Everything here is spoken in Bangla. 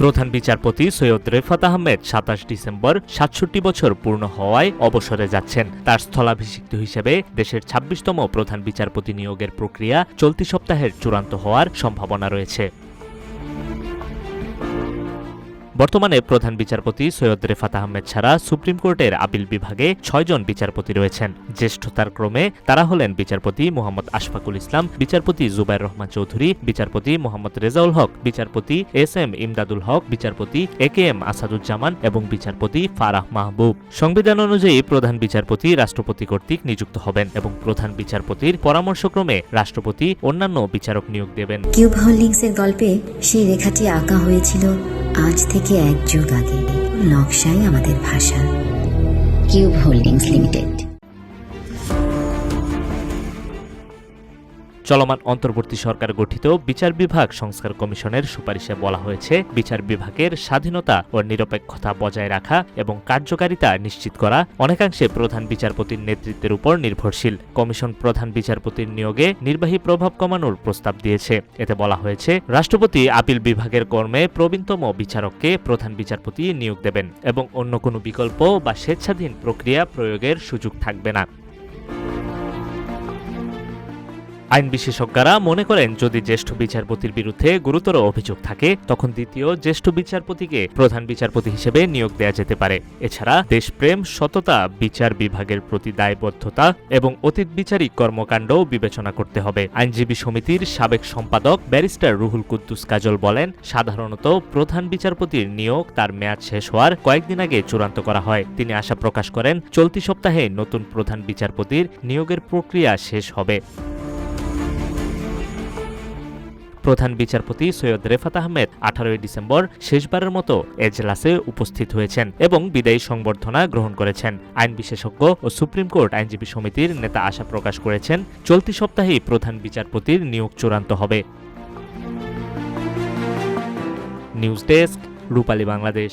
প্রধান বিচারপতি সৈয়দ রেফাত আহমেদ ২৭ ডিসেম্বর ৬৭ বছর পূর্ণ হওয়ায় অবসরে যাচ্ছেন। তার স্থলাভিষিক্ত হিসেবে দেশের ২৬তম প্রধান বিচারপতি নিয়োগের প্রক্রিয়া চলতি সপ্তাহের চূড়ান্ত হওয়ার সম্ভাবনা রয়েছে। বর্তমানে প্রধান বিচারপতি সৈয়দ রেফাত আহমেদ ছাড়া সুপ্রিম কোর্টের আপিল বিভাগে ৬ জন বিচারপতি রয়েছেন। জ্যেষ্ঠতার ক্রমে তারা হলেন বিচারপতি মোহাম্মদ আশফাকুল ইসলাম, বিচারপতি জুবায়ের রহমান চৌধুরী, বিচারপতি মোহাম্মদ রেজাউল হক, বিচারপতি এস.এম. ইমদাদুল হক, বিচারপতি এ.কে.এম. আসাদুজ্জামান এবং বিচারপতি ফারাহ মাহবুব। সংবিধান অনুযায়ী প্রধান বিচারপতি রাষ্ট্রপতি কর্তৃক নিযুক্ত হবেন এবং প্রধান বিচারপতির পরামর্শক্রমে রাষ্ট্রপতি অন্যান্য বিচারক নিয়োগ দেবেন। কিউব হোল্ডিংসের গল্পে সেই রেখাটি আঁকা হয়েছিল আজ থেকে ১ যুগ আগে। নকশাই আমাদের ভাষা। Cube holdings limited. চলমান অন্তর্বর্তী সরকার গঠিত বিচার বিভাগ সংস্কার কমিশনের সুপারিশে বলা হয়েছে, বিচার বিভাগের স্বাধীনতা ও নিরপেক্ষতা বজায় রাখা এবং কার্যকারিতা নিশ্চিত করা অনেকাংশে প্রধান বিচারপতির নেতৃত্বের উপর নির্ভরশীল। কমিশন প্রধান বিচারপতির নিয়োগে নির্বাহী প্রভাব কমানোর প্রস্তাব দিয়েছে। এতে বলা হয়েছে, রাষ্ট্রপতি আপিল বিভাগের কর্মে প্রবীণতম বিচারককে প্রধান বিচারপতি নিয়োগ দেবেন এবং অন্য কোনো বিকল্প বা স্বেচ্ছাধীন প্রক্রিয়া প্রয়োগের সুযোগ থাকবে না। আইন বিশেষজ্ঞরা মনে করেন, যদি জ্যেষ্ঠ বিচারপতির বিরুদ্ধে গুরুতর অভিযোগ থাকে তখন দ্বিতীয় জ্যেষ্ঠ বিচারপতিকে প্রধান বিচারপতি হিসেবে নিয়োগ দেওয়া যেতে পারে। এছাড়া দেশপ্রেম, সততা, বিচার বিভাগের প্রতি দায়বদ্ধতা এবং অতীত বিচারিক কর্মকাণ্ডও বিবেচনা করতে হবে। আইনজীবী সমিতির সাবেক সম্পাদক ব্যারিস্টার রুহুল কুদ্দুস কাজল বলেন, সাধারণত প্রধান বিচারপতির নিয়োগ তার মেয়াদ শেষ হওয়ার কয়েকদিন আগে চূড়ান্ত করা হয়। তিনি আশা প্রকাশ করেন, চলতি সপ্তাহে নতুন প্রধান বিচারপতির নিয়োগের প্রক্রিয়া শেষ হবে। প্রধান বিচারপতি সৈয়দ রেফাত আহমেদ ১৮ ডিসেম্বর শেষবারের মতো এজলাসে উপস্থিত হয়েছেন এবং বিদায়ী সংবর্ধনা গ্রহণ করেছেন। আইন বিশেষজ্ঞ ও সুপ্রিম কোর্ট আইনজীবী সমিতির নেতা আশা প্রকাশ করেছেন, চলতি সপ্তাহেই প্রধান বিচারপতির নিয়োগ চূড়ান্ত হবে। নিউজ ডেস্ক, রূপালী বাংলাদেশ।